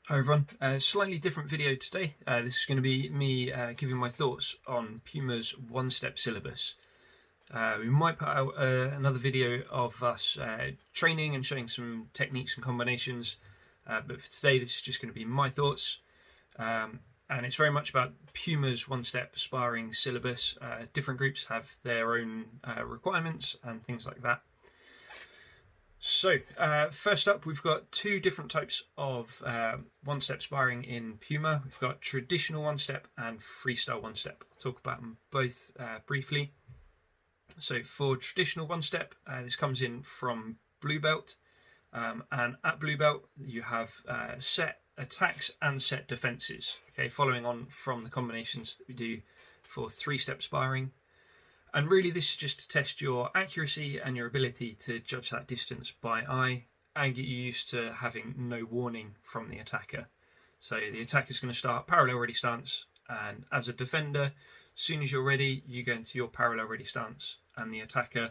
Hi everyone, slightly different video today. This is going to be me giving my thoughts on PUMA's one-step syllabus. We might put out another video of us training and showing some techniques and combinations, but for today this is just going to be my thoughts. And it's very much about PUMA's one-step sparring syllabus. Different groups have their own requirements and things like that. So first up, we've got two different types of one-step sparring in PUMA. We've got traditional one-step and freestyle one-step. I'll talk about them both briefly. So for traditional one-step, this comes in from blue belt, and at blue belt you have set attacks and set defenses. Okay, following on from the combinations that we do for three-step sparring. And really this is just to test your accuracy and your ability to judge that distance by eye and get you used to having no warning from the attacker. So the attacker is going to start parallel ready stance, and as a defender, as soon as you're ready, you go into your parallel ready stance, and the attacker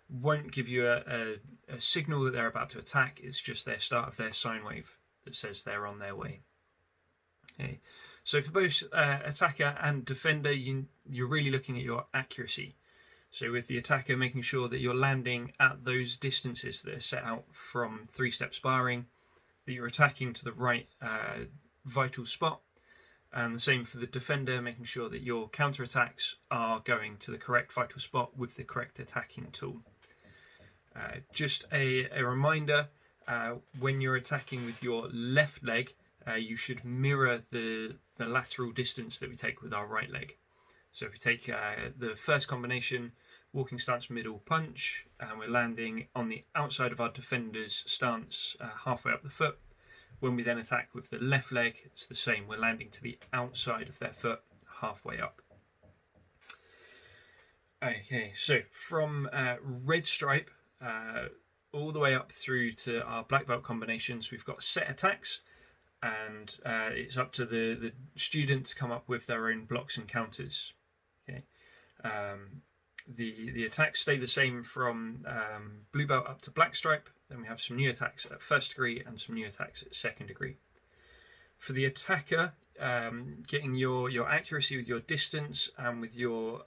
won't give you a signal that they're about to attack. It's just their start of their sine wave that says they're on their way. Okay. So for both attacker and defender, you're really looking at your accuracy. So with the attacker, making sure that you're landing at those distances that are set out from three-step sparring, that you're attacking to the right vital spot, and the same for the defender, making sure that your counter-attacks are going to the correct vital spot with the correct attacking tool. Just a reminder, when you're attacking with your left leg, you should mirror the lateral distance that we take with our right leg. So if we take the first combination, walking stance, middle punch, and we're landing on the outside of our defender's stance halfway up the foot. When we then attack with the left leg, it's the same. We're landing to the outside of their foot halfway up. Okay, so from red stripe all the way up through to our black belt combinations, we've got set attacks. And it's up to the student to come up with their own blocks and counters. Okay, the attacks stay the same from blue belt up to black stripe. Then we have some new attacks at first degree and some new attacks at second degree. For the attacker, getting your accuracy with your distance and with your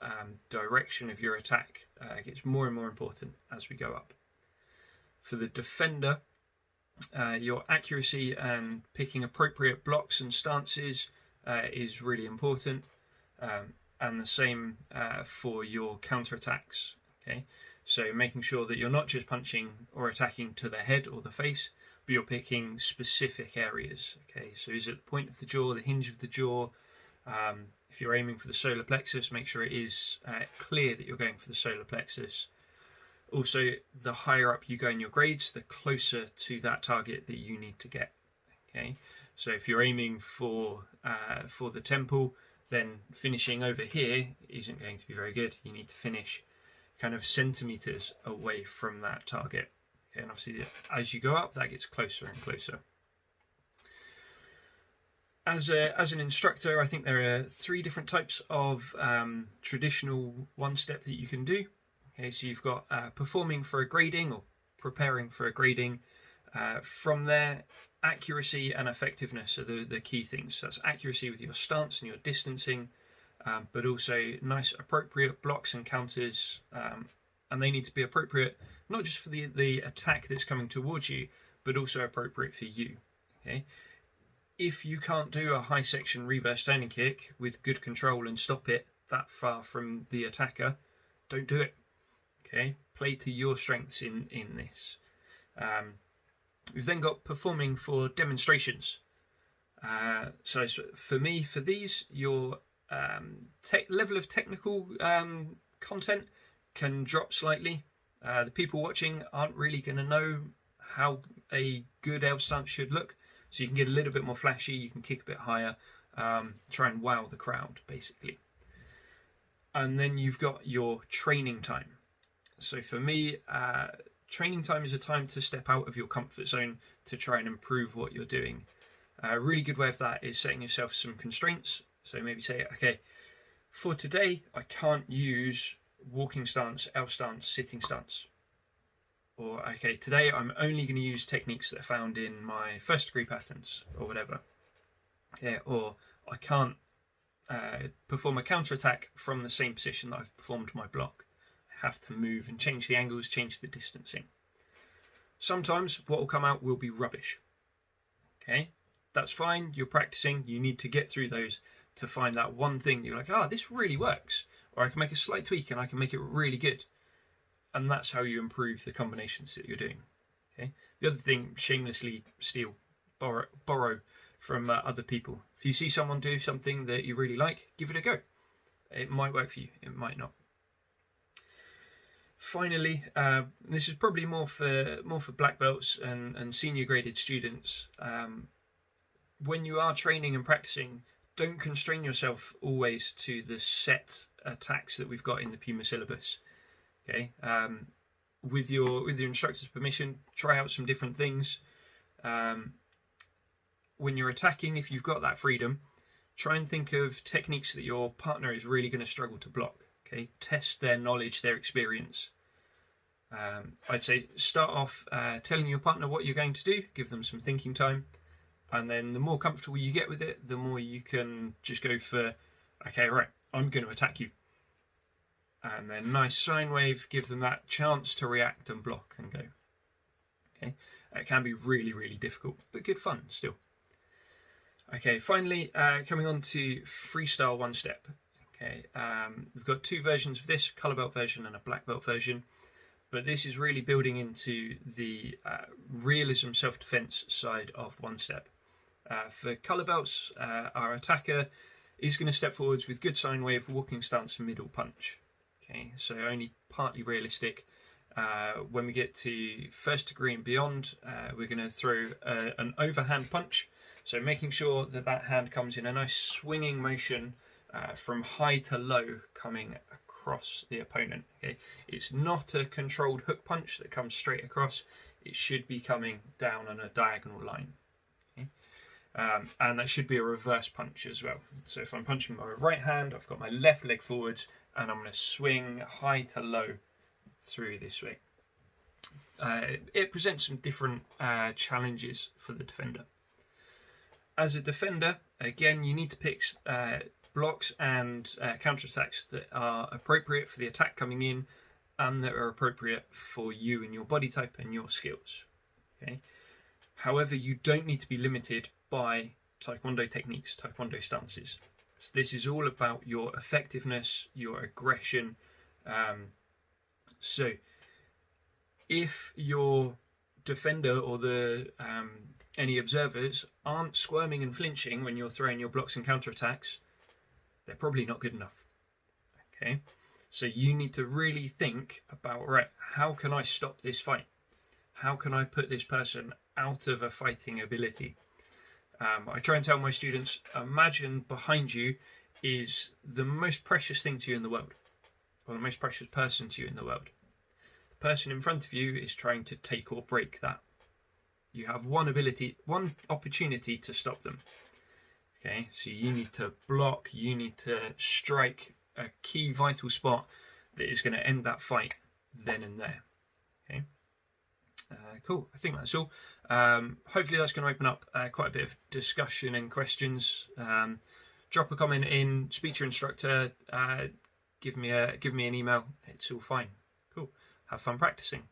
direction of your attack gets more and more important as we go up. For the defender, your accuracy and picking appropriate blocks and stances is really important, and the same for your counterattacks. Okay, so making sure that you're not just punching or attacking to the head or the face, but you're picking specific areas. Okay, so is it the point of the jaw, the hinge of the jaw? If you're aiming for the solar plexus, make sure it is clear that you're going for the solar plexus. Also, the higher up you go in your grades, the closer to that target that you need to get. Okay, so if you're aiming for the temple, then finishing over here isn't going to be very good. You need to finish kind of centimeters away from that target. Okay, and obviously as you go up, that gets closer and closer. As an instructor, I think there are three different types of traditional one-step that you can do. Okay, so you've got performing for a grading or preparing for a grading. From there, accuracy and effectiveness are the key things. So that's accuracy with your stance and your distancing, but also nice appropriate blocks and counters. And they need to be appropriate, not just for the attack that's coming towards you, but also appropriate for you. Okay, if you can't do a high section reverse standing kick with good control and stop it that far from the attacker, don't do it. Okay, play to your strengths in this. We've then got performing for demonstrations. So for me, for these, your level of technical content can drop slightly. The people watching aren't really going to know how a good L stance should look, so you can get a little bit more flashy, you can kick a bit higher, try and wow the crowd, basically. And then you've got your training time. So for me, training time is a time to step out of your comfort zone to try and improve what you're doing. A really good way of that is setting yourself some constraints. So maybe say, okay, for today, I can't use walking stance, L stance, sitting stance. Or, okay, today I'm only going to use techniques that are found in my first degree patterns or whatever. or I can't perform a counter-attack from the same position that I've performed my block. I have to move and change the angles, change the distancing. Sometimes what will come out will be rubbish. Okay, that's fine, you're practicing, you need to get through those to find that one thing you're like, this really works, or I can make a slight tweak and I can make it really good. And that's how you improve the combinations that you're doing. Okay. The other thing, shamelessly steal, borrow from other people. If you see someone do something that you really like, give it a go. It might work for you, it might not. Finally, this is probably more for black belts and senior graded students. When you are training and practicing, don't constrain yourself always to the set attacks that we've got in the PUMA syllabus. Okay, with your instructor's permission, try out some different things. When you're attacking, if you've got that freedom, try and think of techniques that your partner is really going to struggle to block. Okay, test their knowledge, their experience. I'd say start off telling your partner what you're going to do, give them some thinking time, and then the more comfortable you get with it, the more you can just go for, okay, right, I'm going to attack you. And then nice sine wave, give them that chance to react and block and go. Okay, it can be really, really difficult, but good fun still. Okay, finally, coming on to freestyle one step. Okay, we've got two versions of this, colour belt version and a black belt version, but this is really building into the realism self-defense side of one step. For colour belts, our attacker is going to step forwards with good sine wave, walking stance and middle punch. Okay, so only partly realistic. When we get to first degree and beyond, we're going to throw an overhand punch. So making sure that that hand comes in a nice swinging motion from high to low, coming across the opponent. Okay, it's not a controlled hook punch that comes straight across. It should be coming down on a diagonal line. Okay? And that should be a reverse punch as well. So if I'm punching my right hand, I've got my left leg forwards, and I'm going to swing high to low through this way. It presents some different challenges for the defender. As a defender, again, you need to pick blocks and counterattacks that are appropriate for the attack coming in and that are appropriate for you and your body type and your skills. Okay. However, you don't need to be limited by Taekwondo techniques, Taekwondo stances. So this is all about your effectiveness, your aggression. So if your defender or the any observers aren't squirming and flinching when you're throwing your blocks and counterattacks, they're probably not good enough. Okay, so you need to really think about, right, how can I stop this fight? How can I put this person out of a fighting ability? I try and tell my students, imagine behind you is the most precious thing to you in the world, or the most precious person to you in the world. The person in front of you is trying to take or break that. You have one opportunity to stop them. Okay, so you need to block, you need to strike a key vital spot that is going to end that fight then and there. Okay, cool. I think that's all. Hopefully that's going to open up quite a bit of discussion and questions. Drop a comment in, speak to your instructor, give me an email. It's all fine. Cool. Have fun practicing.